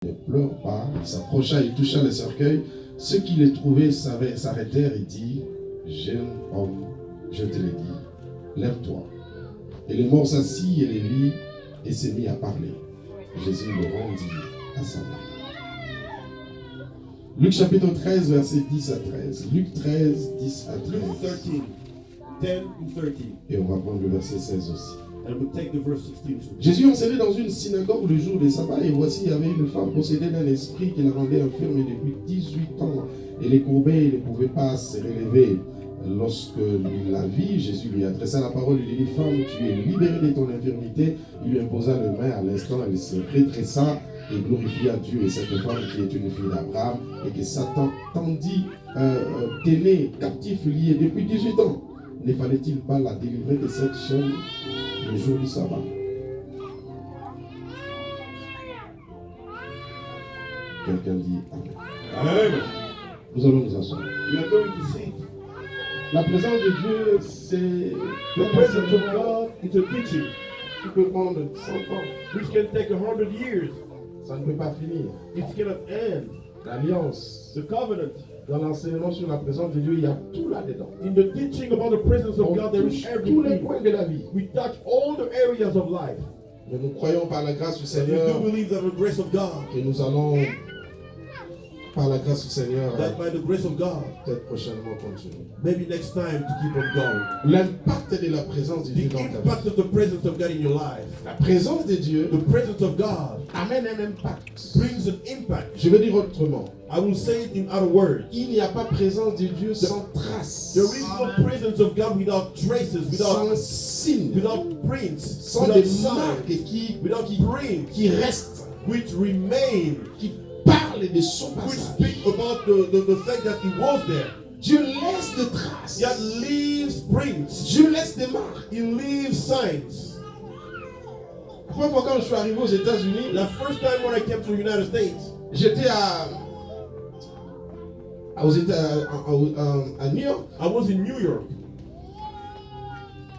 Ne pleure pas. Il s'approcha et toucha le cercueil. Ceux qui les trouvaient s'arrêtèrent et dit, jeune homme, je te le dis, lève-toi. Et le mort s'assit et les vit et s'est mis à parler. Jésus le rendit à sa mère. Luc chapitre 13, verset 10 à 13. Luc 13, 10 à 13. Luke 13, 10 and 13. Et on va prendre le verset 16 aussi. And we'll take the verse 16 too. Jésus enseignait dans une synagogue le jour des sabbats, et voici, il y avait une femme possédée d'un esprit qui la rendait infirme depuis 18 ans. Elle est courbée, elle ne pouvait pas se relever. Lorsque il la vit, Jésus lui adressa la parole, il lui dit, femme, tu es libérée de ton infirmité. Il lui imposa le main, à l'instant, elle se redressa et glorifia Dieu. Et cette femme qui est une fille d'Abraham et que Satan tendit, tenait captif, lié depuis 18 ans, ne fallait-il pas la délivrer de cette chaîne le jour du sabbat? Quelqu'un dit Amen. Amen. Nous allons nous asseoir. We are going to see La présence de Dieu, c'est the presence of God is a teaching qui peut prendre 100 ans. which can take 100 years. Ça ne peut pas finir. It cannot end. L'alliance, The covenant. dans l'enseignement sur la présence de Dieu, il y a tout là-dedans. In the teaching about the presence of On God, there is touche tous les everything. points de la vie. We touch all the areas of life. Mais nous croyons par la grâce du We Seigneur do believe that the grace of God, que nous allons, par la grâce du Seigneur, that by the grace of God, peut-être prochainement continuer. maybe next time to keep on going. L'impact de la présence de The Dieu dans ta vie. impact of the presence of God in your life. La présence de Dieu The presence of God amène un impact. brings an impact. Je veux dire autrement. I will say it in other words. Il n'y a pas présence de Dieu sans trace, There is no presence of God without traces, sans without signe, prints, sans without des signs, marques without prints, qui restent, which remain, qui parlent de son which passage. speak about the fact that He was there. Dieu laisse des traces. God leaves prints. Dieu laisse des marques. He leaves signs. La première fois quand je suis arrivé aux États-Unis, The first time when I came to the United States, j'étais à New York, I was in New York.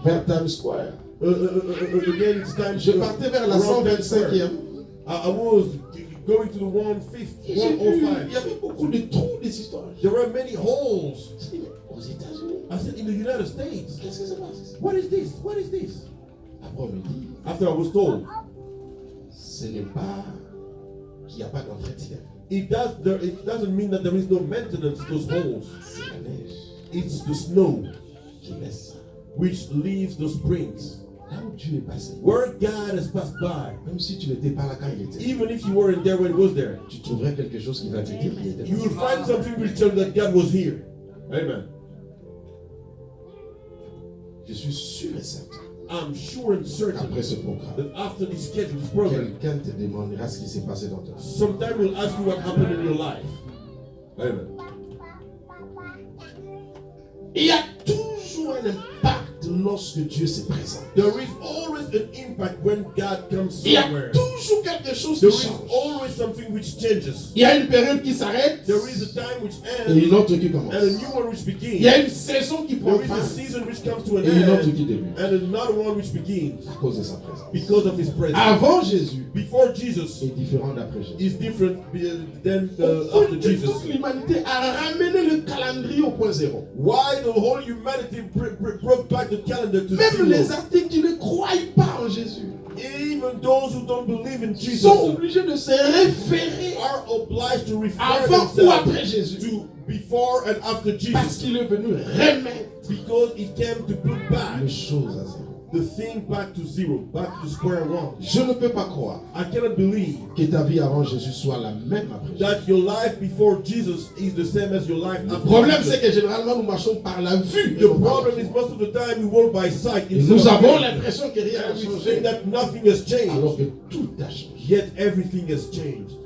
vers Times Square. Again, it's time Je to partais vers la around that 125e. I was going to the 150, Et j'ai vu, il y 105. avait beaucoup de trous des histoires. There were many holes. Je dis, mais aux États-Unis, I said, in the United States, qu'est-ce qui se passe? what is this? What is this? Après, on me dit, After I was told, ce n'est pas qu'il n'y a pas d'entretien. it doesn't mean that there is no maintenance to those holes. C'est la neige It's the snow qui laisse ça. which leaves those prints. Là où Dieu est passé, Where God has passed by, même si tu n'étais pas là quand il était, even if you weren't there when He was there, tu trouverais quelque chose qui va te dire qu'il était you will passé. find something which tells you that God was here. Amen. Je suis sûr et certain I'm sure and certain qu'après ce programme, that after this schedule, this program, quelqu'un te demandera ce qui s'est passé dans ta vie. sometime we'll ask you what happened in your life. Amen. Il y a toujours un impact lorsque Dieu se présente. There is always an impact when God comes Il y a somewhere. toujours quelque chose There qui is change. always something which changes. Il y a une période qui s'arrête There is a time which et une ends autre qui commence. and a new one which Il y begins. a une saison qui prend There is a fin season which comes to an et une autre end qui débute and another one which begins à cause de sa présence. because of His presence. Avant Jésus Before Jesus est différent d'après Jésus. is different than Toute after Jesus. l'humanité a ramené le calendrier au point zéro. Why the whole humanity brought back the calendar to Même les zero? athées qui ne croient pas en Jésus Even those who don't believe in Jesus sont obligés de se référer are obliged to refer avant ou après themselves Jésus to before and after parce Jesus qu'il est venu remettre because He came to put back les choses à zéro. the thing back to zero, back to square one. Je ne peux pas croire I cannot believe que ta vie avant Jésus soit la même après Jésus. that your life before Jesus is the same as your life Le after problème, Jesus. c'est que généralement, nous marchons par la vue. The problem is most of the time we walk by sight Et instead nous of avons faith. l'impression que rien n'a And we think changé, that nothing has changed, alors que tout a changé. yet everything has changed.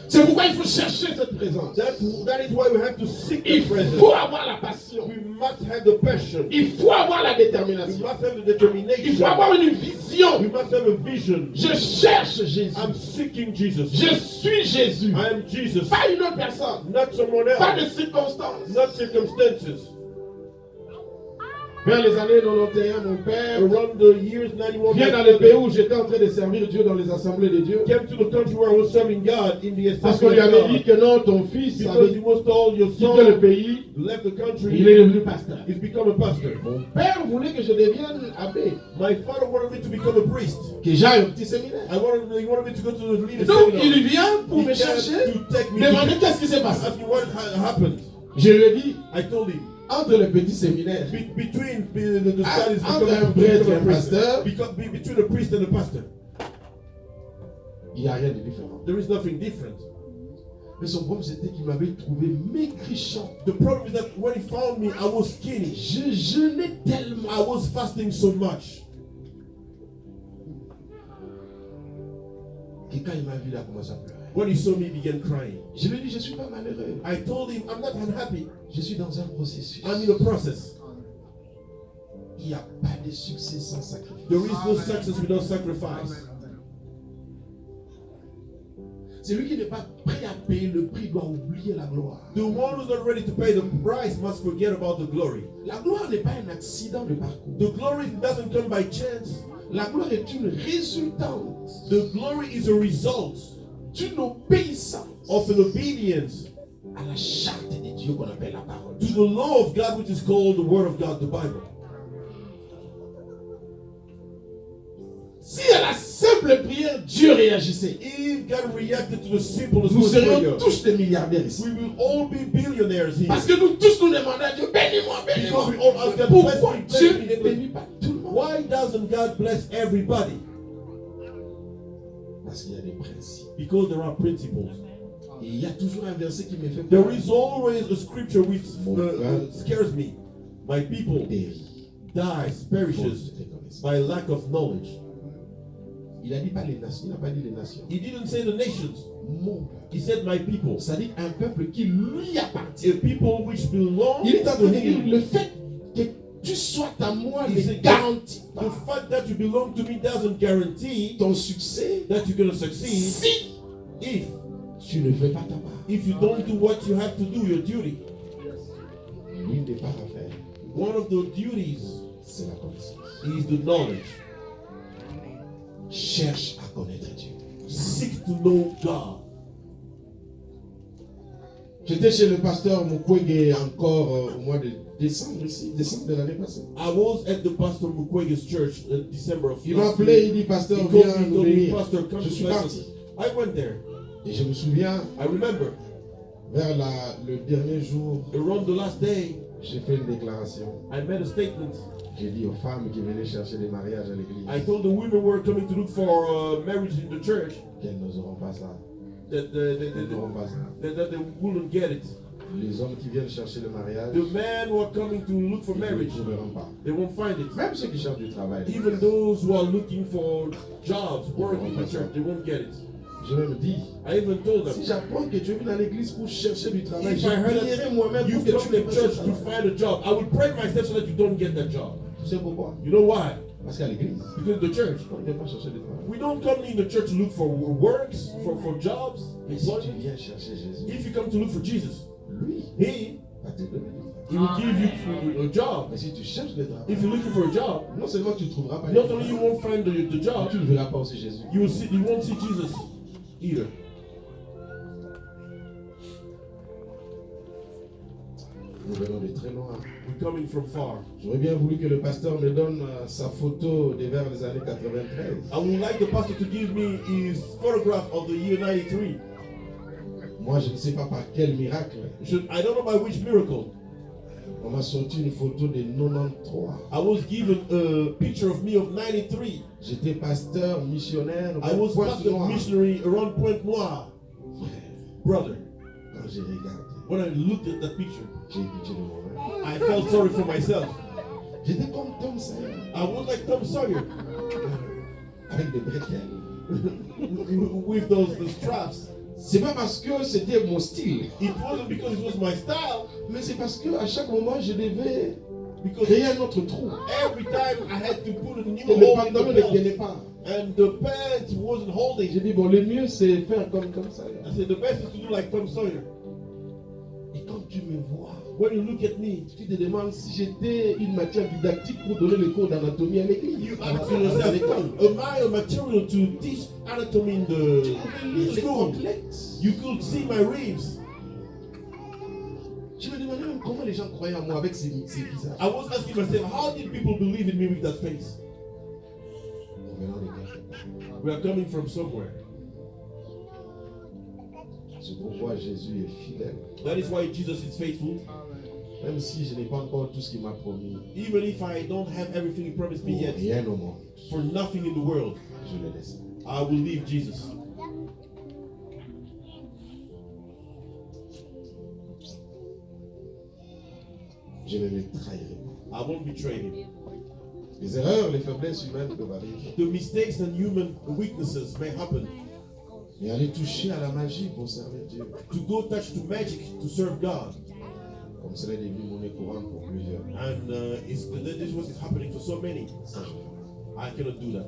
C'est pourquoi il faut chercher cette présence. That is why we have to seek Il the presence. faut avoir la passion. We must have the passion. Il faut avoir la We détermination. must have the Il determination. faut avoir une vision. We must have a vision. Je cherche Jésus. I'm seeking Jesus. Je suis Jésus. I am Jesus. Pas une autre personne. Not someone Pas de else. circonstances. Not circumstances. Vers les années 91, mon père around the years 91, vient dans le pays où j'étais en train de servir Dieu dans les assemblées de Dieu. came to the country where I was serving God in the Parce qu'on assembly lui of avait dit God. que non, ton fils Because avait he was told your quitté le son pays, left the il country, est devenu pasteur. he's become a pastor. Mon père voulait que je devienne abbé, My father wanted me to become a priest. que j'aille au petit séminaire. He wanted me to go to the Et leader donc seminar. il vient pour He me came chercher, to take me demander to qu'est-ce qui s'est passé. ask me what happened. Je lui ai dit, I told him, entre le petit séminaire, between the studies, entre un prêtre et un priest, pasteur, between a priest and a pastor, il n'y a rien de différent. there is nothing different. Mais son problème c'était qu'il m'avait trouvé maigrichant. The problem is that when he found me, I was skinny. Je jeûnais tellement. I was fasting so much. Et quand il m'a vu, il a commencé à pleurer. When he saw me, he began crying. Je lui ai dit, je ne suis pas malheureux. I told him, I'm not unhappy. Je suis dans un processus. I'm in a process. Il n'y a pas de succès sans sacrifice. There is no success without sacrifice. Celui qui n'est pas prêt à payer le prix doit oublier la gloire. The one who's not ready to pay the price must forget about the glory. La gloire n'est pas un accident de parcours. The glory doesn't come by chance. La gloire est une résultante The glory is a result d'une obéissance of an obedience à la charte de Dieu qu'on appelle la parole. to the law of God, which is called the Word of God, the Bible. Si à la simple prière, Dieu réagissait, If God reacted to the simplest nous serions prayer, tous des milliardaires ici. we will all be billionaires here. Parce que nous tous nous demandons à Dieu, bénis-moi, bénis-moi. Because we all ask God, Pourquoi bless me, Dieu bless me, ne bénit pas tout le monde? Why doesn't God bless everybody? Parce qu'il y a des principes. Because there are principles. Et il y a toujours un verset qui me fait There peur. is always a scripture which scares me. My people dies, perishes by lack of knowledge. Il n'a dit pas les nations, il n'a pas dit les nations. He didn't say the nations. Mon peuple. He said my people. C'est-à-dire un peuple qui lui appartient. A people which belong Il est en to train de dire him. le fait que tu sois à moi He ne said, garantit the pas fact that you belong to me doesn't guarantee ton succès that you're going to succeed si if tu ne fais pas ta part. you don't do what you have to do, your duty. L'une des parts à faire, One of the duties c'est la connaissance. is the knowledge. Cherche à connaître Dieu. Seek to know God. J'étais chez le pasteur Mukwege encore au mois de décembre ici, décembre de l'année passée. I was at the Pastor Mukwege's church in December of Il m'a last appelé, year. il dit, pasteur, He viens told nous me, bénir. Pastor, come Je to suis bless parti. us. I went there. Et je me souviens, I remember vers le dernier jour, around the last day, j'ai fait une déclaration. I made a statement. J'ai dit aux femmes qui venaient chercher des mariages à l'église I told the women who were coming to look for marriage in the church qu'elles n'oseront pas ça. that Elles n'auront pas ça. they wouldn't get it. Les hommes qui viennent chercher le mariage, The men who are coming to look for ils ne le marriage, trouveront pas. they won't find it. Même ceux qui cherchent du travail. Even those who are looking for jobs, work in the church, they won't get it. Je même dit, I even told si them, j'apprends que tu es venu à l'église pour chercher du travail, if je I heard prierai that moi-même you pour que come tu to n'aies pas ce church to travail. find a job, I would pray myself so that you don't get that job. Tu sais pourquoi? You know why? Parce qu'à l'église, Because the church, on ne vient pas chercher du travail. we don't come in the church to look for works, for jobs, Mais si tu employment. viens chercher Jésus, If you come to look for Jesus, lui He va te donner du travail. will give you a job. Mais si tu cherches du travail, If you're looking for a job, non seulement tu ne trouveras pas not only you won't find the mais job, tu ne verras pas aussi Jésus. you won't see Jesus either. Nous venons de très loin. We're coming from far. J'aurais bien voulu que le pasteur me donne sa photo des vers des années 93. I would like the pastor to give me his photograph of the year 93. Moi, je ne sais pas par quel miracle. I don't know by which miracle. On m'a sorti une photo de 93. I was given a picture of me of 93. J'étais pasteur, missionnaire, I was pastor Pointe-Noire. missionary around Pointe Noire. Brother, Quand j'ai regardé, when I looked at that picture, j'ai eu pitié de moi-même. I felt sorry for myself. J'étais comme Tom Sawyer, I was like Tom Sawyer avec des bretelles. with those straps. C'est pas parce que c'était mon style, It wasn't because it was my style, mais c'est parce que à chaque moment je devais because créer un autre trou. every time I had to put a new Et le hole in pantalon the ne belt, tenait pas. and the pants wasn't holding. J'ai dit, bon, le mieux c'est faire comme ça. I said the best is to do like Tom Sawyer. Et quand tu me vois, When you look at me, tu te demandes si j'étais une matière didactique pour donner les cours d'anatomie à l'église. you ask yourself, am I a material to teach anatomy in the Les school? complexes. You could see my ribs. Je me demandais même comment les gens croyaient en moi avec ces visages. I was asking myself, how did people believe in me with that face? Venant de quelque part. We are coming from somewhere. C'est pourquoi Jésus est fidèle. That is why Jesus is faithful. Même si je n'ai pas encore tout ce qu'il m'a promis. Even if I don't have everything he promised me Pour yet, rien au monde, for nothing in the world, je le laisse. I will leave Jesus. Je ne le trahirai pas. I won't betray him. Les erreurs, les faiblesses humaines peuvent arriver. The mistakes and human weaknesses may happen. Mais aller toucher à la magie pour servir Dieu, To go touch to magic to serve God. comme cela est devenu monnaie courante pour plusieurs. And this is what is happening for so many. Ça, je fais. I cannot do that.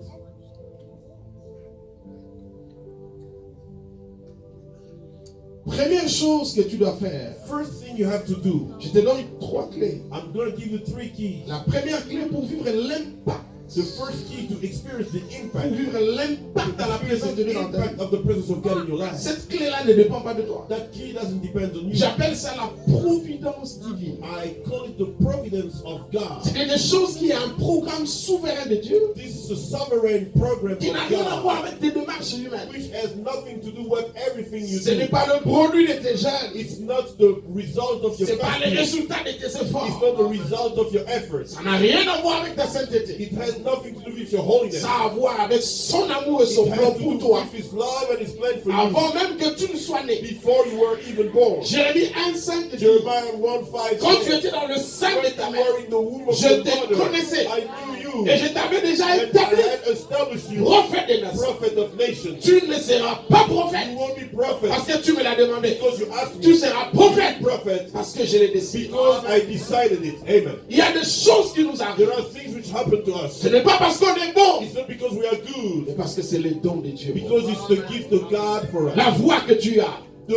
Première chose que tu dois faire, First thing you have to do, je te donne 3 clés. I'm going to give you 3 keys. La première clé pour vivre l'impact, The first key to experience the pour impact, vivre l'impact dans la présence de Dieu dans ta vie. impact of the presence of God in your life. Cette clé-là ne dépend pas de toi. That key doesn't depend on you. J'appelle ça la providence divine. I call it the providence of God. C'est quelque chose qui est un programme souverain de Dieu This is a sovereign program qui n'a of rien à voir God, avec tes démarches humaines. which has nothing to do with everything you Ce n'est do. pas le produit de tes gènes. It's not the result of your Ce n'est pas le fasting. résultat de tes It's efforts. not the result of your efforts. Ça n'a rien à voir avec ta sainteté. It has nothing to do with your holiness. Ça a à voir avec son amour et It son plan has to pour do toi. with His love and His plan for you. Avant même que tu ne sois né. Before you were even born. Jérémie 1,5 dit, Jeremiah 1:5 quand tu says, étais dans le sein de when ta you mère, were in the womb of je your te mother, connaissais. I knew you. Et je t'avais déjà And I établi had established you prophète des nations. prophet of nations. Tu ne seras pas prophète You won't be prophet parce que tu me l'as demandé. because you asked Tu me. seras prophète Prophet parce que je l'ai décidé. because I decided it. Amen. Il y a des choses qui nous There arrivent. are things which happen to us. Ce n'est pas parce qu'on est bon, It's not because we are good. mais parce que c'est le don de Dieu. Because it's the gift of God for us. La voix que tu as, The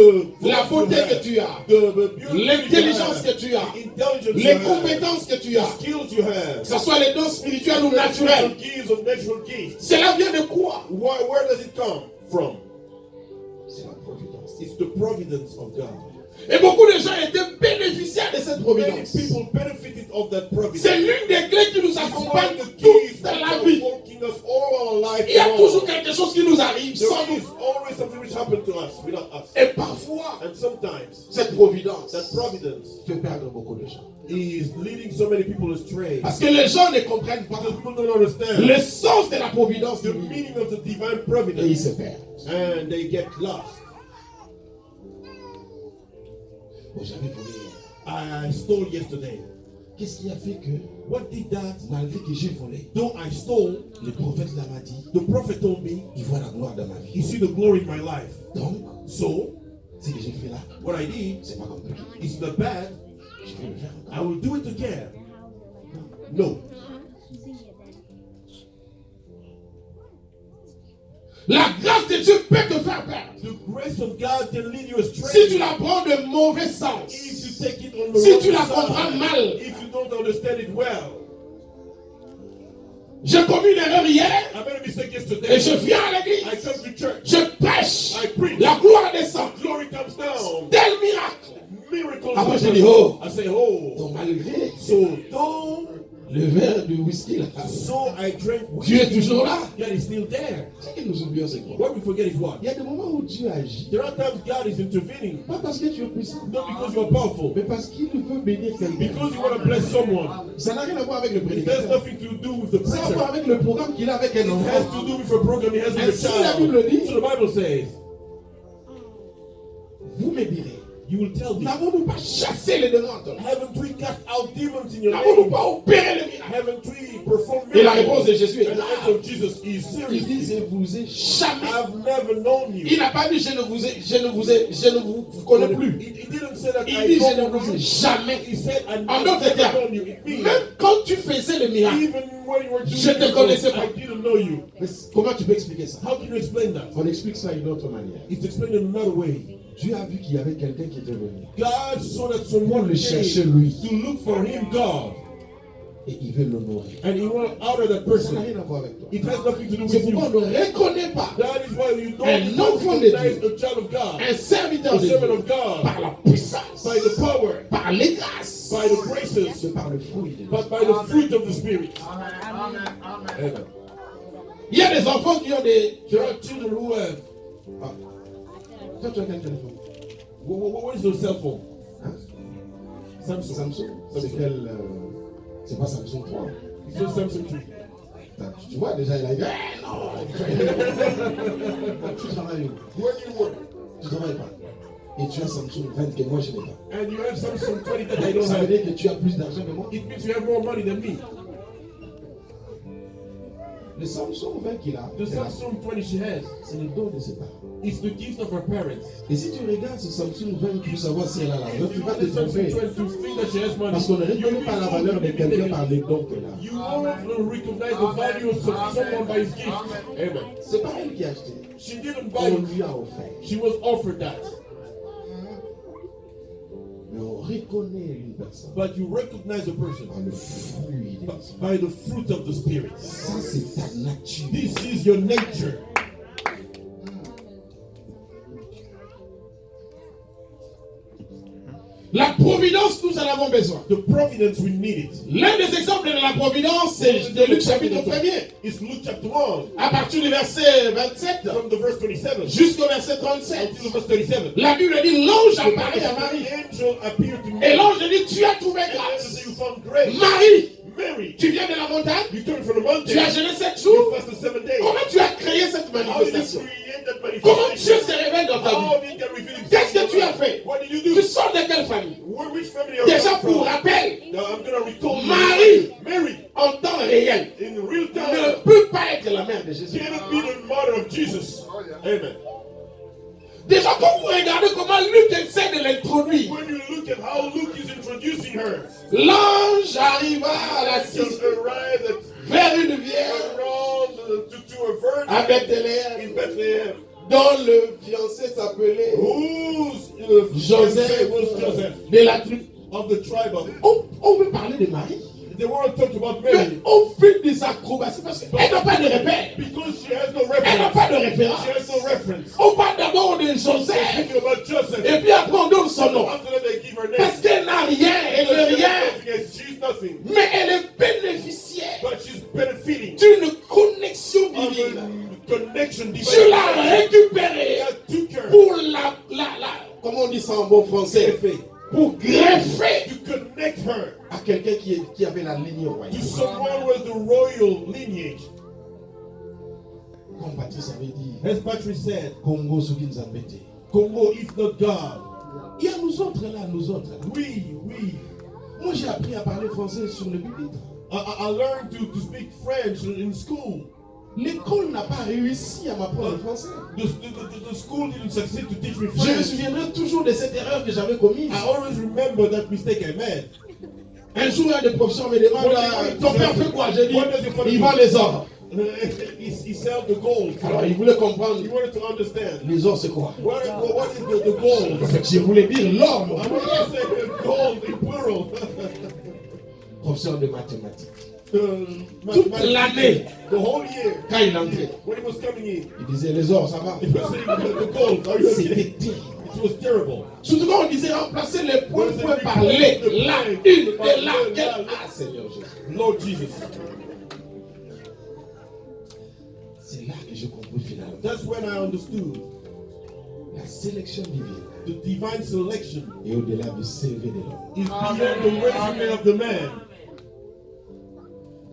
la voice beauté you have, que tu as, the beauty l'intelligence you have, que tu as, the intelligence les you have, compétences que tu the as, skills you have, que ce soit les dons spirituels ou the naturels, keys of natural gifts. cela vient de quoi? Where does it come from? C'est la providence. It's the providence of God. Et beaucoup de gens étaient bénéficiaires de cette Many providence. people benefited of that providence. C'est l'une des clés qui nous It's one accompagne of the keys toute that la are vie. walking us all our life Il y a long. toujours quelque chose qui nous arrive sans There is nous. always something which happened to us without us. Et parfois, And sometimes cette providence that providence fait perdre beaucoup de gens. is leading so many people astray. Parce que les gens ne comprennent pas Because people don't understand le sens de la providence the divine. meaning of the divine Et ils providence, se perdent. and they get lost. Bon, j'avais volé hier. I stole yesterday. Qu'est-ce qui a fait que, What did that? malgré que j'ai volé, Though I stole, le prophète là m'a dit, the prophet told me, il voit la gloire dans ma he vie. see the glory in my life. Donc, So, ce que j'ai fait là, what I did c'est pas compliqué. is not bad. Je vais le faire encore. I will do it again. No. La grâce de Dieu peut te faire perdre. The grace of God can lead you astray. Si tu la prends de mauvais sens, If you take it on the si wrong tu la side, comprends mal, if you don't understand it well. j'ai commis une erreur hier I made a mistake yesterday. et je viens à I l'église. come to church. Je prêche. I preach. La gloire descend. Glory comes down. Tel miracle. Miracles Après, je happen. dis, oh. I say, oh. Donc, malgré So, though, le verre de whisky là, so I drank Dieu est whiskey, toujours là. God is still there. Ce que nous oublions, c'est quoi? What we forget is what? Il y a des moments où Dieu agit. There are times God is intervening. Pas parce que tu es puissant, Not because you are powerful. mais parce qu'il veut bénir quelqu'un. Because you want to bless someone. Ça n'a rien à voir avec le It has prédicateur. nothing to do with the Ça a à voir preacher. avec le programme qu'il a avec un It has enfant. to do with a program he has with a Ainsi, la child. Bible dit, So the Bible says, vous me direz, you will tell me, n'avons-nous pas chassé les démons en ton nom? haven't we cast out demons in your N'avons-nous name? pas opéré les miracles? Haven't we performed Et la miracles? réponse de Jésus est And the grave. answer of Jesus is Il dit, serious. je vous ai jamais. I've never known you. Il n'a pas dit, je ne vous connais plus. He didn't say that Il I dit, je don't ne know vous ai you. jamais. He said, I En never d'autres termes, known you. It means, même quand tu faisais le miracle, even when you were doing Je te miracles, connaissais pas. I didn't know you. mais comment tu peux expliquer ça? How can you explain that? On explique ça d'une autre manière. It's explained in another way. Dieu a vu qu'il y avait quelqu'un qui était venu. God saw that Pour someone le came chercher lui. to look for him, God. Et il veut l'honorer. And he went out of that Ça person. n'a rien à voir avec toi. It has nothing to do C'est with you. pourquoi on ne reconnaît pas That is why you Un don't enfant de recognize Dieu. a child of God, un serviteur a de servant Dieu of God, par la puissance, by the power, par les grâces, by the graces, c'est par le fruit de but l'esprit. by the fruit of the Spirit. Amen. Il y a des enfants qui ont des... There are children who have. Ah. Toi, tu as quel téléphone? What is your cell phone? Hein? Samsung. Samsung. C'est quel... c'est pas Samsung 3. It's not Samsung 3. Tu vois déjà, il a dit, eh non. Tu travailles où? Where do you work? Tu travailles pas. Et tu as Samsung 20 que moi je n'ai pas. And you have Samsung 20 that I don't Ça veut have. dire que tu as plus d'argent que moi. It means you have more money than me. Le Samsung 20 qu'il a, The Samsung 20 she has, c'est le don de ses parents. it's the gift of her parents. Et si tu regardes ce Samsung 20 pour savoir si elle a l'argent, If tu you vas want te the Samsung tromper. 20 to think that she has money, Parce qu'on ne you'll reconnaît be pas la so valeur de quelqu'un manipulated. par les dons qu'elle a. You won't recognize the value of someone by his gift. Amen. C'est pas elle qui a acheté. She didn't On buy it. lui a offert. She was offered that. Mais on reconnaît une personne But you recognize a person par le fruit de l'esprit. by the fruit of the Spirit. Ça, c'est ta nature. This is your nature. La providence, nous en avons besoin. The providence, we need it. L'un des exemples de la providence, c'est de Luc chapitre 1er. It's Luke chapter 1, À partir du verset 27 from the verse 27 jusqu'au verset 37. until the verse 37. La Bible dit, l'ange The apparaît à Marie. angel appeared to Et Mary. l'ange dit, tu as trouvé And the angel said, grâce. you found grace. Marie, Mary, tu viens de la montagne, you came from the tu as mountain. jeûné 7 You jours. fasted 7 days. Comment tu as créé cette How did you manifestation? create that Comment Dieu manifestation? se révèle dans ta vie? How did God reveal himself? Qu'est-ce que tu as fait? What did you Tu do? sors de quelle famille? Which family are you Déjà pour from? rappel, Now I'm going to recall Marie, Mary, en temps réel, in real ne time, peut pas être la mère de Jésus. cannot be the mother of Jesus. Amen. Déjà, quand vous regardez comment Luc essaie de l'introduire, When you look at how Luke is introducing her, l'ange arriva à la she arrived vers une vierge around to a à virgin Bethléem, in Bethlehem, dont le fiancé s'appelait whose Joseph fiancé was Joseph, de la tribu. of the tribe of. On veut parler de Marie. They want to talk about Mais Mary on fait des acrobaties parce qu'elle n'a pas de repère. because she has no Elle n'a reference. pas de She référence. has no reference. On parle d'abord de Joseph Speaking about Joseph, et puis après on donne son nom. after that they give her name. Parce qu'elle n'a rien, elle n'est rien, Yes, she's nothing, mais elle est bénéficiaire but she's benefiting d'une connexion of divine. a connection Tu divine. l'as récupérée God took her pour comment on dit ça en bon français, pour greffer to connect her à quelqu'un qui avait la ligne to royale. someone who has the royal lineage. Comme Patrice avait dit, As Patrick said, Congo ce qui nous embêtait. Congo, if not God, Il y a nous autres là, nous autres. we. Moi j'ai appris à parler français sur le pupitre. I learned to speak French in school. L'école n'a pas réussi à m'apprendre le français. The school didn't succeed to teach me Je me French. souviendrai toujours de cette erreur que j'avais commise. I always remember that mistake I made. Un jour, un des professeurs me demande ton père fait quoi? J'ai dit il vend les or. He sold the gold. Alors il voulait comprendre. He wanted to understand. Les or c'est quoi? What is the gold? En fait, je voulais dire l'or. I want to say the gold in plural. Professeur de mathématiques. Toute l'année. The whole year. Quand il entrait, When he was coming in, il disait les or, ça va. he was saying the gold. Are you C'était okay? terrible. It was terrible. Surtout quand on disait remplacer les points par les, la, une, et la, quel. Ah Seigneur Jésus. Lord Jesus. C'est là que j'ai compris finalement. That's when I understood La sélection divine the divine selection est au-delà du CV de l'homme. is beyond the resume of the man.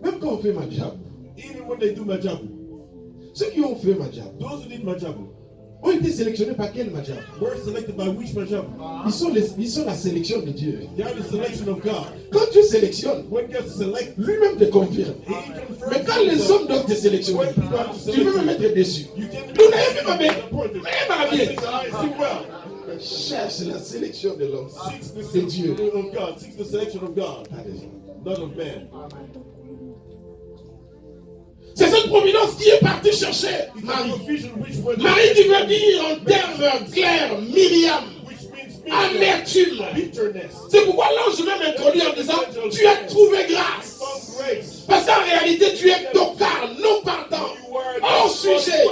Même quand on fait Majabu, Even when they do majabu, ceux qui ont fait Majabu those who did majabu ont été sélectionnés par quel Majabu? were selected by which majabu? Ils sont la sélection de Dieu. They are the selection of God. Quand Dieu sélectionne, When God selects, lui-même te confirme. He confirms. Mais quand les hommes doivent te sélectionner, tu peux me mettre dessus. You can Nous n'avons pas bien. disappointed. Mais ma I bien. think I see well. Cherche la sélection de l'homme. Seeks the C'est Dieu. selection of God. Seeks the selection of God, Pas des hommes. not of man. C'est cette providence qui est partie chercher Marie. Marie qui veut dire en termes clairs, Myriam. Amertume. C'est pourquoi l'ange même introduit en disant tu as trouvé grâce. Parce qu'en réalité tu es tocard, non partant, hors sujet.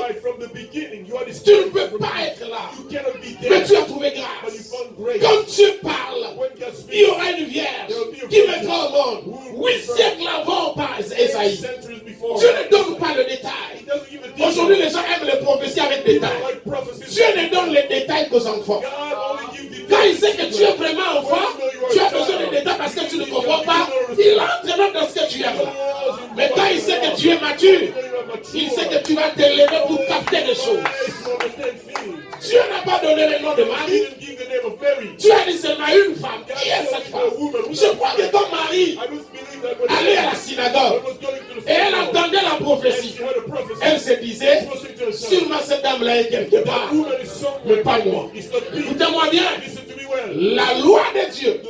Tu ne peux pas être là. Mais tu as trouvé grâce. Quand Dieu parle, il y aura une vierge qui mettra au monde 8 siècles avant par Esaïe. Dieu ne donne pas le détail. Aujourd'hui les gens aiment les prophéties avec détails. Dieu ne donne les détails qu'aux enfants. Quand il sait que tu es vraiment enfant, tu as besoin de détails parce que tu ne comprends pas. Il entre même dans ce que tu aimes. Mais quand il sait que tu es mature, il sait que tu vas t'élever pour capter des choses. Dieu n'a pas donné le nom de Marie. Tu as dit seulement une femme. Qui est cette femme? Je crois que ton mari allait à la synagogue et elle entendait la prophétie. Elle se disait, sûrement cette dame-là est quelque part, mais pas moi. Écoutez-moi bien. La loi de Dieu,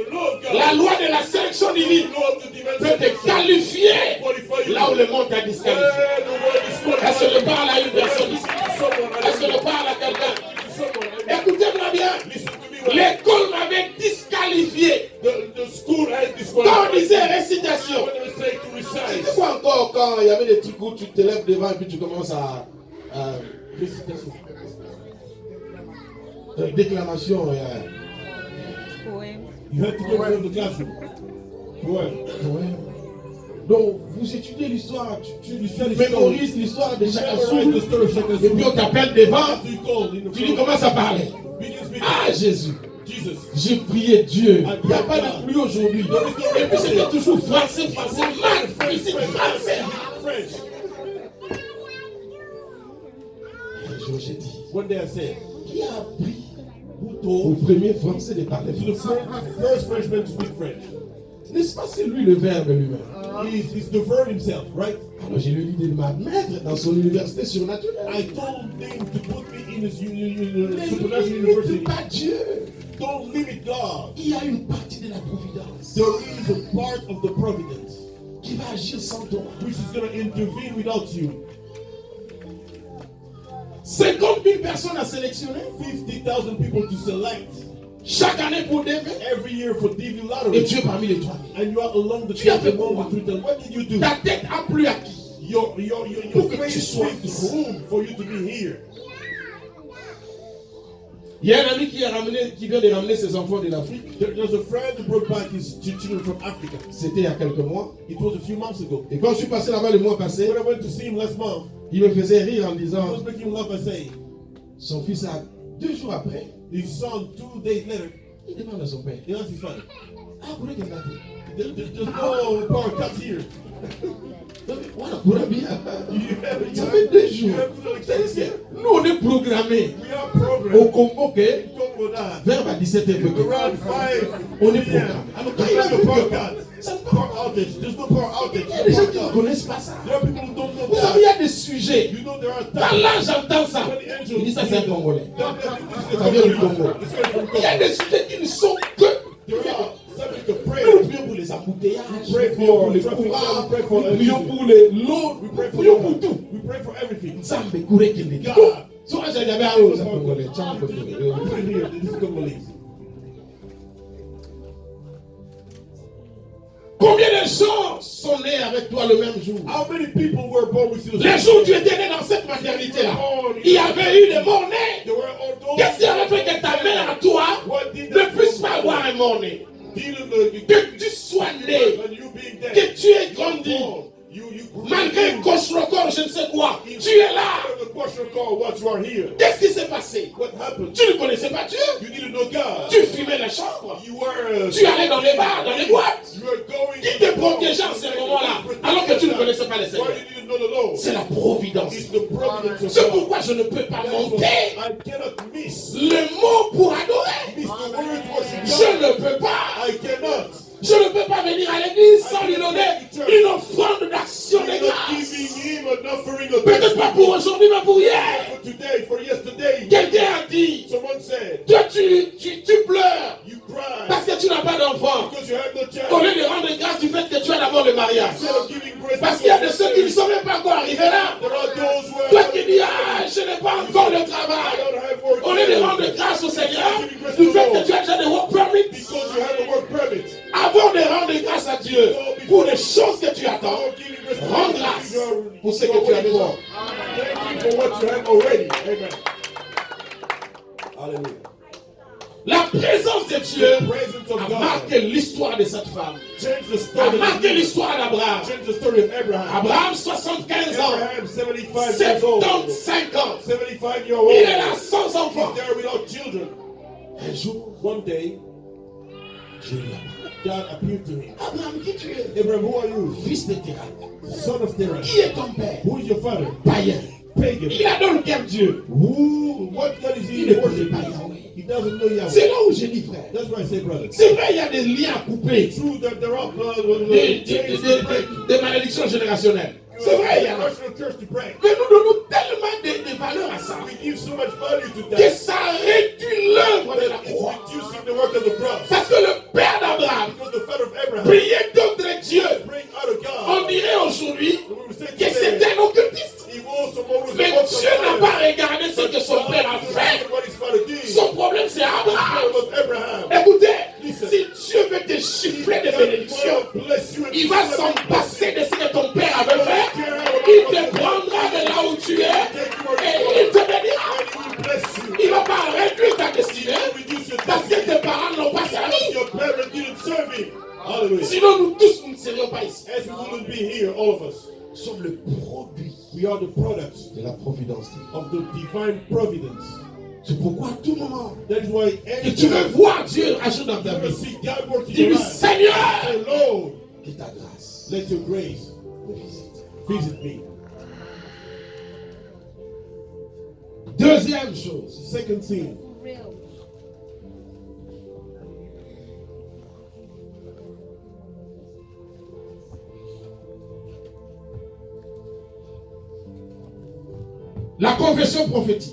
la loi de la sélection divine peut te qualifier là où le monde t'a disqualifié. Est-ce que je parle à une personne ici? Est-ce que je parle à quelqu'un? Écoutez-moi bien. L'école m'avait disqualifié. Quand on disait récitation, c'était quoi encore quand il y avait des trucs où tu te lèves devant et puis tu commences à récitation, déclamation. You have to go to the classroom. Ouais. Donc, vous étudiez l'histoire, tu mémorises l'histoire de chaque jour, et puis on t'appelle devant, tu lui commences à parler. Ah, Jésus, j'ai prié Dieu. Il n'y a pas de pluie aujourd'hui. Et puis c'était toujours français, magnifique, français. Un jour j'ai dit, qui a appris au premier français de parler français? First Frenchman to speak French. N'est-ce pas, c'est lui le verbe lui-même? He's the verb himself, right? Alors j'ai lui dit de m'admettre dans son université surnaturelle. I told him to put me in his supernatural Ne university. pas Dieu. Don't limit God. Il y a une partie de la providence There is a part of the providence qui va agir sans toi. which is going to intervene without you. 50 000 personnes à sélectionner 50,000 people to select chaque année pour DV. every year for DV Et lottery. tu es parmi les 3 000. And you are along the Tu as fait among quoi? the 3,000. What did you do? Ta tête a plu à qui? Your Pour que tu face sois makes ici. room for you to be here. Il y a un ami qui vient de ramener ses enfants de l'Afrique. There's a friend who brought back his children from Africa. C'était il y a quelques mois. It was a few months ago. Et quand je suis passé là-bas le mois passé, When I went to see him last month, il me faisait rire en I disant, was making him laugh by saying, son fils a 2 jours après, his son 2 days later, il demande à son père, he asked his father, ah, vous voulez regarder? there's no power cuts here. Voilà, pour bien. Ça fait 2 jours. Nous, on est programmés We are programmed. au Congo que Congo that. vers 17h. Around 5. On est programmé. Alors, quand il a There's vu no power que cuts. ça ne Power outage. There's no power outage. il y a des gens qui ne connaissent pas ça. There are people who don't know Vous savez, il y that. a des sujets. You know there are Quand times. là, j'entends ça, il dit ça, c'est un Congolais. Ça vient du Congo. Il y a des sujets qui ne sont que. There are subjects of Nous prayer. prions pour les embouteillages, We nous pray prions pour for les traffic courants, jam, we pray for nous prions everything. pour les l'eau, We nous pray for prions pour tout. We pray for everything. Nzambe kure kende. God. So acha jabe ayo za Congolais. Chama Put it here. This is Congolese. Combien de gens sont nés avec toi le même jour? How many people were born with you? Les jours où tu étais né dans cette maternité-là, il y avait eu des morts-nés. There were all those. Qu'est-ce qui avait fait que ta mère à toi What did ne puisse pas avoir un mort-né? Que tu sois né, and you being dead. que tu aies grandi, You malgré un coche-record, je ne sais quoi, tu es là. the question called what you are here. Qu'est-ce qui s'est passé? What happened? Tu ne connaissais pas Dieu. You didn't know God. Tu fumais la chambre. You were Tu allais dans les bars, dans les boîtes. you were going Qui te protégeait en ce moment-là, alors que tu ne connaissais pas le why Seigneur? you didn't know the Lord. C'est la providence. It's the providence of C'est God. pourquoi je ne peux pas monter I cannot miss le mot pour adorer. the word worship Je God. ne peux pas. I cannot. Je ne peux pas venir à l'église sans lui donner une offrande d'action de You're not grâce. giving him an offering of Peut-être pas pour aujourd'hui, mais pour hier. for today, for yesterday. Quelqu'un a dit, Someone said, toi tu pleures you cry parce que tu n'as pas d'enfant. because you have no Au child. lieu de rendre grâce du fait que tu as d'abord le mariage. Instead of giving grace Parce qu'il y a de ceux qui ne sont même pas encore arrivés là. There are those who Toi qui dis, ah, je n'ai pas encore de travail. Au lieu de rendre grâce au Seigneur, du fait que tu as déjà des work permits. because you have a work permit. Avant de rendre grâce à Dieu pour les choses que tu attends, rends grâce pour ce que tu as déjà. Thank you for what you have already. Amen. Hallelujah. La présence de Dieu The presence of a God marqué l'histoire de cette femme. changed the A story. marqué l'histoire d'Abraham. Changed the story of Abraham. Abraham, 75 ans. Abraham, 75 years old. 75 ans. 75-year-old. Il est là sans enfant. He's there without children. Un jour, One day, Dieu lui a parlé. God appeared to him. Abraham, qui tu es? Abraham, who are you? Fils de Terah. Son of Terah. Qui est ton père? Who is your father? Païen. Pagan. Il adore quel Dieu? What God is Il he ne connaît worship? pas Yahweh. He doesn't know Yahweh. C'est là où je dis, frère. That's why I say, brother. C'est vrai, il y a des liens à couper. True that there are Des malédictions générationnelles. C'est vrai, il y en a. church to pray. Mais nous donnons tellement de valeur à ça We give so much value to que that. ça réduit l'œuvre de la It's croix. reducing the work of the cross. Parce que le père d'Abraham Because the father of Abraham priait d'autres dieux. praying out of God. On dirait aujourd'hui And we would say que today, c'était un occultiste. he was someone who was Mais a false Dieu n'a prophet. pas regardé ce que son God père a fait. did what his father did. Son problème, c'est It Abraham. was Abraham. Écoutez, si Dieu veut te chiffrer de God bénédictions, will bless you and il va bless s'en you. passer de ce que ton père avait fait. Il te prendra de là où tu es et il te bénira. And he will bless you. Il ne va pas réduire ta destinée Reduce your parce que tes parents n'ont pas servi. Your parents didn't serve him. Hallelujah. Sinon, nous tous, nous ne serions pas ici. As we wouldn't be here, all of us. Nous sommes le produit We are the products de la providence. of the divine providence. C'est pourquoi à tout moment That is why que tu veux voir Dieu agir dans ta you will vie, see God working in dis-lui, your life. Seigneur, Say, Lord, que ta grâce let your grace me visite. visit me. Deuxième chose, Second thing, la confession prophétique.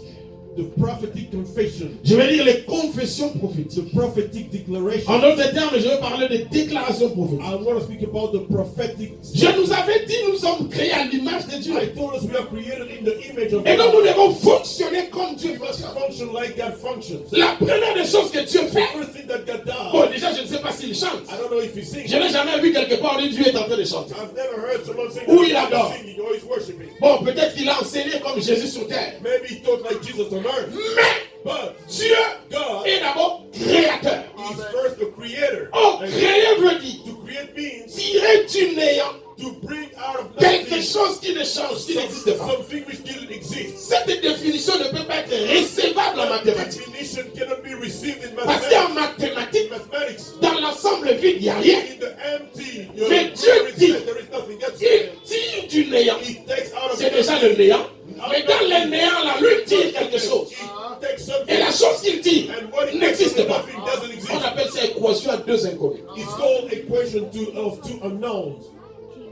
the prophetic confession, Je vais dire les confessions prophétiques. the prophetic declaration. En d'autres termes, je vais parler de déclarations prophétiques. I want to speak about the prophetic. Je nous avais dit, nous sommes créés à l'image de Dieu. I told us we are created in the image of Et donc nous God. devons fonctionner comme Dieu We must fonctionne. function like God functions. La première des choses que Dieu The fait, first thing that God does, bon déjà je ne sais pas s'il chante. I don't know if he sings. Je n'ai jamais vu quelque part où Dieu est en train de chanter. I've never heard someone sing Oui, il that adore. he's singing or he's worshiping. Bon, peut-être qu'il a enseigné comme Jésus sur terre. Maybe he taught like Jesus on earth. Mais But Dieu God est d'abord créateur. is first the creator. Oh, And créer veut dire to create means tirer du néant to bring out of quelque nothing chose qui ne change, qui n'existe pas. something which didn't exist. Cette définition ne peut pas être recevable en That mathématiques. definition cannot be received in Parce qu'en mathematics. mathématiques, Mathematics, dans l'ensemble vide, il n'y a rien. in the empty, Mais Dieu dit, there is nothing. That's il it. tire du néant. He takes out of C'est déjà le néant. Mais dans le néant, là, lui tire quelque chose. He takes something. Et la chose qu'il dit And what he takes n'existe from pas. nothing doesn't exist. On appelle ça équation à deux inconnus. It's called equation of two unknowns.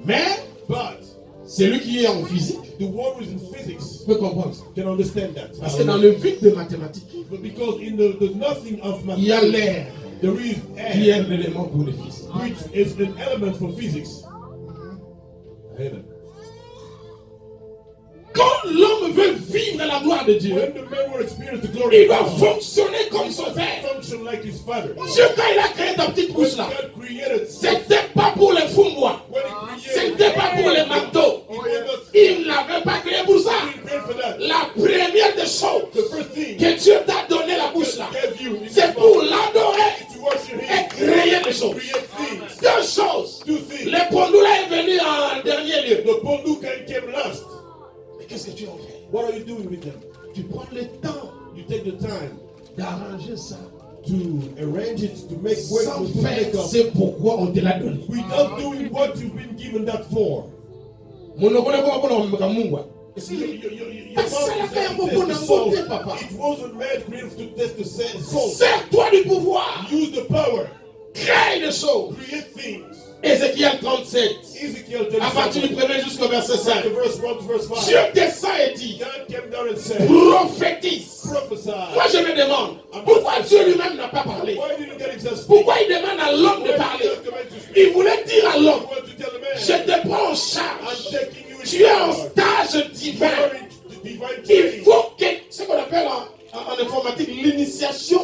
Mais But celui qui est en physique the one who is in physics peut comprendre ça. can understand that. Parce que dans le vide de mathématiques, But because in the nothing of il y a mathematics, l'air there is qui est air, un élément pour le physique. which is an element for physics. Amen. Quand l'homme veut vivre la gloire de Dieu, When the man will experience the glory il of doit God, fonctionner comme son he père. must function like his father. Dieu, quand il a créé ta petite When bouche là, God created, c'était pas pour les fous-moi. when he created, C'était pas pour les manteaux. he was not Il n'avait pas créé pour ça. created for that. La première des choses The first thing que Dieu t'a donné la bouche là, God gave you is c'est pour l'adorer to worship et him, créer des choses. create things. Deux choses. Two things. Le Pondoula est venu en dernier lieu. The Pondu came last. Mais qu'est-ce que tu en fais? What are you doing with them? Tu prends le temps You take the time d'arranger ça. to arrange it, to make work, Sans to faire, make up, c'est pourquoi on te l'a donné. without doing what you've been given that for. Monokole kwa kuna mkamungwa. Your Parce que la guerre mouth beaucoup is n'a to test the soul. monté, papa. It wasn't made created to test the soul. Sers-toi du pouvoir. Use the power. Crée des choses. Create things. Ézéchiel 37. Ezekiel À partir du 37, 1er jusqu'au verset 5. verse 1 to verse 5. Dieu descend et dit, God came down and said, prophétise. prophesy. Moi je me demande, pourquoi Dieu lui-même n'a pas parlé? Why didn't God himself speak? Pourquoi il demande à l'homme de Why parler? did God command to speak? Il voulait dire à He l'homme, wanted to tell the man, je te prends en charge en informatique, l'initiation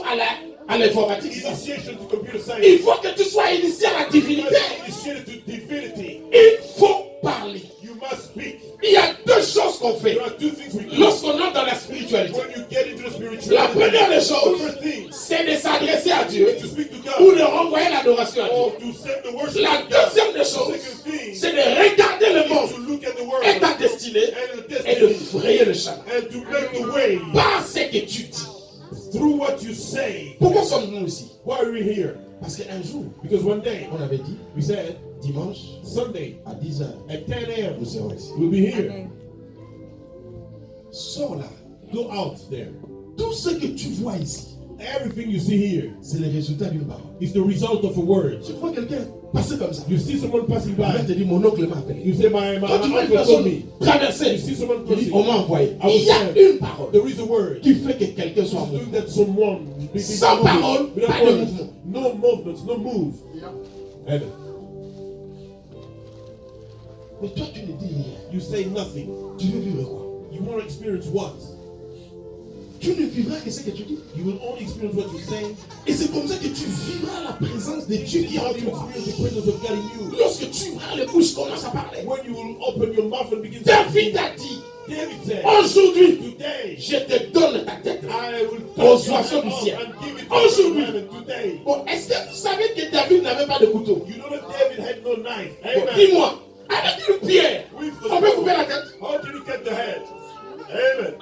à l'informatique. Initiation to computer science. Il faut que tu sois initié à la divinité. Initiated to divinity. Il faut parler. You must speak. Il y a deux choses qu'on fait There are two things we do. lorsqu'on entre dans la spiritualité. When you get into the spirituality, La première des the choses, first thing c'est de s'adresser à Dieu to speak to ou God de renvoyer l'adoration à or Dieu. to send the worship La to God. deuxième des The choses, second thing c'est de regarder le is to monde look at the et world ta destinée and the et de destiny frayer le chemin and to make the way par ce que tu dis. through what you say. Pourquoi sommes-nous ici? Why are we here? Parce qu'un jour, Because one day on avait dit, we said dimanche Sunday à 10h, at 10 a.m. nous serons ici. we'll be here. Amen. Sors là. Go out there. Tout ce que tu vois ici, Everything you see here c'est le résultat d'une parole. is the result of a word. Tu vois quelqu'un passer comme ça. You see someone passing Il va by. te dire, mon oncle m'a appelé. You say, my Quand tu vois une uncle told personne me. traverser, You see someone il dit, passing. on m'a envoyé. I was Il y a sent. une parole There is a word. qui fait que quelqu'un soit en Doing mouvement. that someone Sans parole, without pas de words, mouvement. no movements, no move. Amen. Mais toi, tu ne dis rien. You say nothing. Tu veux vivre quoi? You want to experience what? Tu ne vivras que ce que tu dis. You will only experience what you say. Et c'est comme ça que tu vivras la présence de Dieu qui est en How you toi. experience the presence of God in you. Lorsque tu ouvres les bouches, commence à parler. When you will open your mouth and begin to David a dit, David said, aujourd'hui, today je te donne ta tête. I will Aux touch your oiseaux du hand ciel. and give it to Aujourd'hui. heaven today. Bon, est-ce que vous savez que David n'avait pas de couteau? You know that David had no knife. Bon, Amen. dis-moi, avec une pierre, With the on peut couper la tête? How can you cut the head? Amen.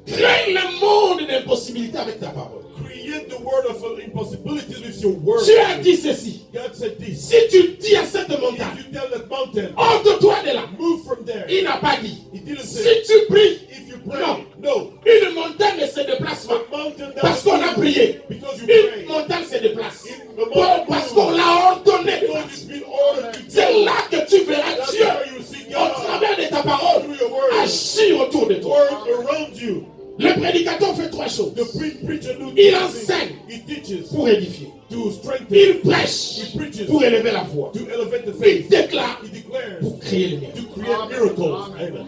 Crée le monde d'impossibilités avec ta parole. Create the world of impossibilities with your word. Tu as dit ceci. God said this. Si tu dis à cette montagne, If you tell that mountain, ôte-toi de là, move from there. il n'a pas dit. He didn't Si say, tu pries, if you pray, non, no. une montagne ne se déplace pas. The mountain Parce doesn't qu'on a move prié. because you Une pray. montagne se déplace. The Bon, mountain parce moves qu'on l'a ordonné. because it's been ordered to C'est do. là que tu verras That's Dieu why you see au God travers de ta parole through your word. agir autour de toi. Work around you. Le prédicateur fait trois choses. The preacher do Il two enseigne things. He teaches pour édifier. to strengthen. Il prêche He preaches pour élever la foi. to elevate the Il faith. déclare He declares pour créer le miracle. to create miracles. Amen.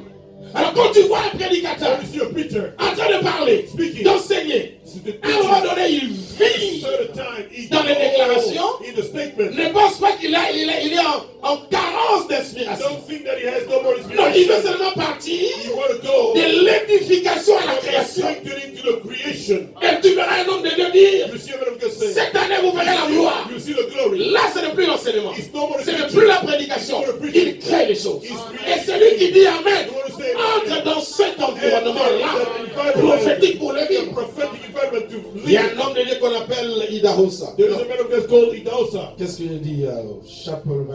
Alors quand tu vois un prédicateur When you see a preacher en train de parler, speaking, d'enseigner, to the à un moment preacher, donné, il vit. certain time, he Dans les déclarations, in the statement. Ne pense pas qu'il est en carence d'inspiration. Don't think that he has no more Non, il veut inspiration. seulement partir You want to go de l'édification à la création. strengthening to the creation. Et tu verras un homme de Dieu dire, You see a man of God say, cette année vous verrez la gloire. you see the glory. Là, ce n'est plus l'enseignement. It's no more the Ce n'est preaching. plus la prédication. Il crée les choses. Et celui qui dit Amen entre dans cet environnement-là prophétique pour le The vivre. prophetic environment to Il y a live. un homme de Dieu qu'on appelle Ida Hossa. There is a man of God called Idaosa. Qu'est-ce qu'il dit? Chapel,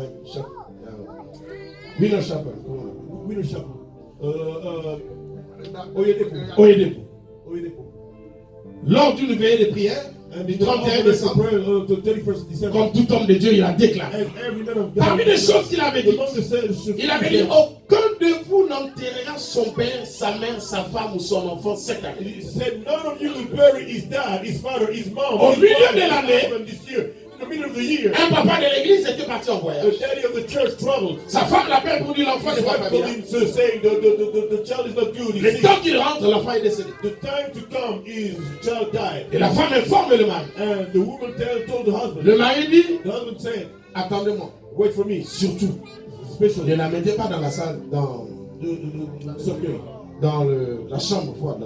Winner Chapel. Winner Chapel. Oyedepo. Oyedepo. Oyedepo. Lors d'une veillée de prière, And du in the 31 office of décembre, prayer, the 31st December, comme tout homme de Dieu, il a déclaré. and every man of God, Parmi les choses qu'il avait dit, among the saints, il avait dit, aucun de vous n'enterrera son père, sa mère, sa femme ou son enfant cette année. he said, none of you will bury his dad, his father, his mom, Au his milieu wife, de his l'année, husband this year. In the middle of the year, un papa de l'église était parti en the voyage. daddy of the church traveled. Sa femme l'appelle pour dire l'enfant His n'est pas wife bien. called him to say the child is not good. Le He's temps sick. qu'il rentre, l'enfant est décédé. The time to come is the child died. Et la femme informe le mari. And the woman told the husband. Le mari dit, The husband said, attendez-moi. wait for me. Surtout, Especially ne la mettez pas dans la salle, it's okay. dans la chambre froide.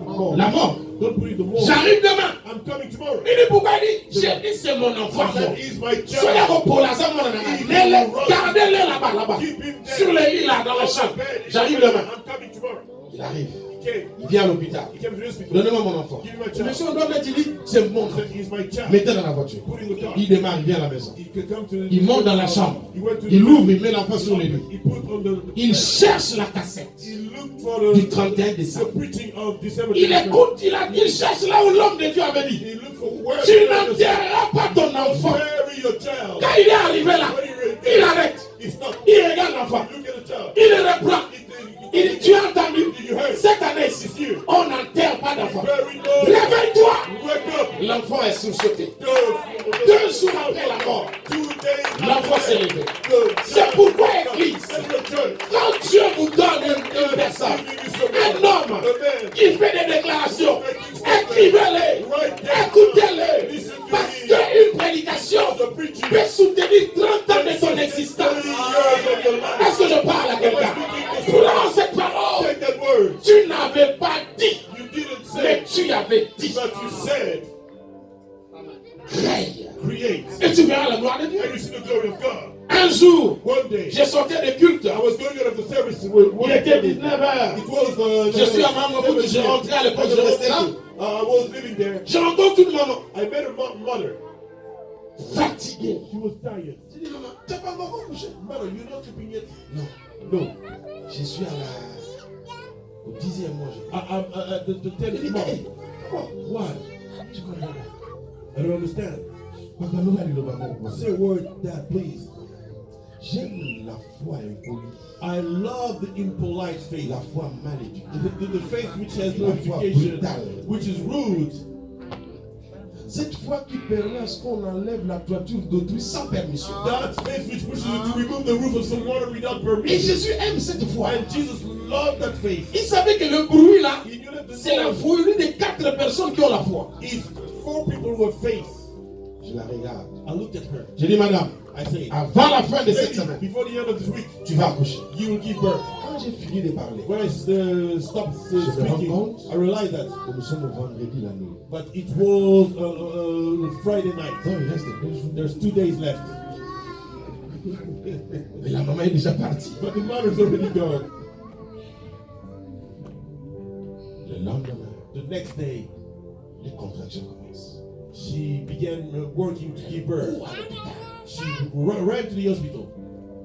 Mort. La mort. Don't put it the more. J'arrive demain. I'm coming tomorrow. Il dit pourquoi il dit, j'ai dit c'est mon enfant. That is my Soyez child. au pôle, ça, mon enfant. Gardez-le là-bas, là-bas. Keep him there. Sur le lit là, dans la chambre. J'arrive demain. I'm coming tomorrow. Il arrive. He came. Il vient à l'hôpital. He came to the hospital. Donnez-moi mon enfant. Give me my child. Monsieur, on doit mettre, il dit, c'est mon enfant. Said, he's my child. Mettez dans la voiture. Put in the car. Il démarre, il vient à la maison. He could come to the, Il monte dans la chambre. He went to Il ouvre, il met l'enfant sur le lit. He put on the Il cherche la cassette he looked for du the 31 décembre. preaching of December. Il 21st. écoute, il cherche là où l'homme de Dieu avait dit. He looked for where Tu n'enterreras pas ton enfant. bury your child. Quand il est arrivé là, il arrête. He stopped. Il regarde l'enfant. Look at the child. Il le reprend. Il dit, tu as entendu? Did you hear? Cette année, on n'enterre pas d'enfant. Bury no. Réveille-toi. Wake up. L'enfant est sursauté. Go. 2 jours après la mort, 2 days. l'enfant s'est levé. Go. C'est pourquoi, Église, That's your church. quand Dieu vous donne une personne, qui fait des déclarations, écrivez-les, écoutez-les. Parce qu'une prédication peut soutenir 30 ans de son existence. Est-ce que je parle à quelqu'un? Prends cette parole. Tu n'avais pas dit, mais tu avais dit. Crée. Et tu verras la gloire de Dieu. Un jour, j'ai sorti des cultes. Il était 19h. Je suis à Maman, j'ai rentré à l'époque, je restais là. J'ai rencontré une maman. Fatiguée. She was tired. J'ai dit, maman, tu n'as pas encore couché? Mother, you're not sleeping yet? Non. Je suis au 10e mois. The 10th month. Why? Tu comprends pas? I don't understand. Say a word, Dad, please. J'aime la foi impolie. I love the impolite faith. La foi mal éduquée. The faith which has no La foi education, brutale. which is rude. Cette foi qui permet à ce qu'on enlève la toiture d'autrui sans permission. That faith which pushes you to remove the roof of someone without Et permission. Jésus aime cette foi. And Jesus loved that faith. Il savait que le bruit là, He knew that c'est la foi des 4 personnes qui ont la foi. It's 4 people who have faith. Je la regarde. I looked at her. Je dis, madame, I say, avant la fin de cette lady, semaine, before the end of this week, tu vas accoucher. you will give birth. Quand j'ai fini de parler, When I stopped Je me rends speaking, compte I realized that. que nous sommes au vendredi la nuit. But it was Friday night. Donc il reste 2 jours. There's 2 days left. Mais la maman est déjà partie. But the mother's already gone. Le lendemain, The next day, les contractions commencent. she began working to give birth. Où à l'hôpital? She ran to the hospital.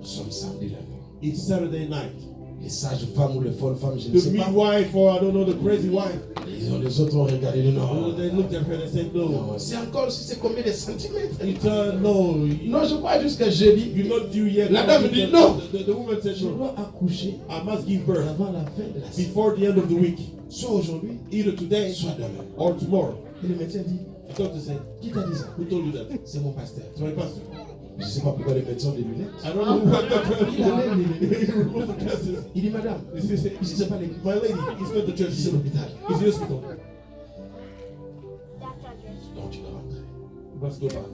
Nous sommes samedi la nuit. It's Saturday night. Les sages femmes ou les folles femmes, je ne The sais pas. midwife, or I don't know, the crazy wife, Les autres ont regardé, non. they looked at her and said, no. Non, c'est encore, c'est combien de centimètres? It's no, Non, je crois jusqu'à jeudi. you're not due yet. La dame dit non. The woman said, Je no, dois accoucher I must give birth avant la fin de la semaine. before the end of the week, Soit aujourd'hui, either today soit demain. or tomorrow. Et le médecin dit, The doctor said, qui t'a dit ça? who told you that? C'est mon pasteur. It's my pastor. Je ne sais pas pourquoi les médecins ont des lunettes. I don't know what doctor Il enlève les lunettes. He removed the glasses. Il dit, madame, He said, ici c'est pas l'église, my lady, it's not the church, ici c'est l'hôpital. it's the hospital. Donc tu dois rentrer. You must go back.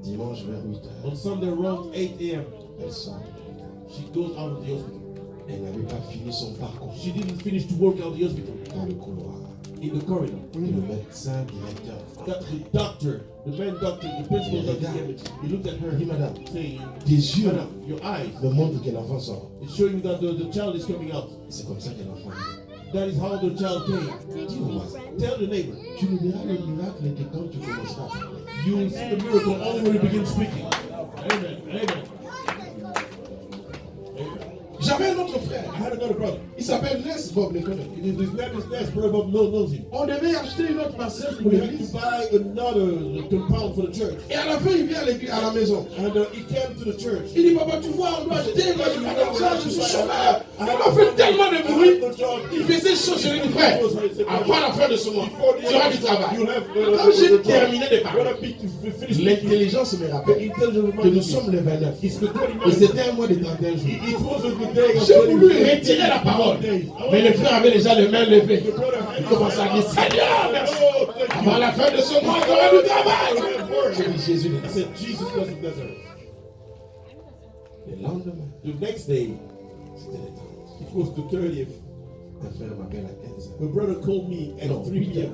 Dimanche vers 8h, On Sunday around 8 a.m., elle sort de l'hôpital. she goes out of the hospital. Elle n'avait pas fini son parcours She didn't finish to work out of the hospital dans le couloir. in the corridor. Et le médecin directeur The doctor, the main doctor, the principal doctor, he looked at her, dit, madame, saying, tes yeux Madam, your eyes, me montrent que l'enfant sort. it's showing that the child is coming out. C'est comme ça que l'enfant est. That is how the child came. Dis au voisin, Tell the neighbor, tu ne verras le miracle que quand tu commenceras à parler. you will see the miracle only when you begin speaking. Amen. Amen. J'avais un autre frère. I had another brother. Il s'appelle Ness Bob, les connaît. His name is Ness. Brother Bob knows him. On devait acheter une autre parcelle pour We had to l'église. buy another compound for the church. Et à la fin, il vient à l'église, à la maison. And he came to the church. Il dit, papa, tu vois, on doit acheter. Moi, je fais comme ça, je suis chômeur. Il m'a fait tellement de bruit. Il faisait chaud, je lui ai dit, frère, avant la fin de ce mois, tu auras du travail. Quand j'ai terminé de parler, l'intelligence me rappelle que nous sommes le 29. Et c'était un mois de 31 jours. J'ai voulu retirer la parole. Mais le frère avait déjà les mains levées. Il commençait à dire, Seigneur, merci. Avant la fin de ce mois, tu auras du travail. J'ai dit, Jésus I said, Jesus Christ of Nazareth. Le lendemain, The next day, c'était le 30. it was the 30th. Un frère m'appelle à 15 My brother called me at Non, 3 p.m.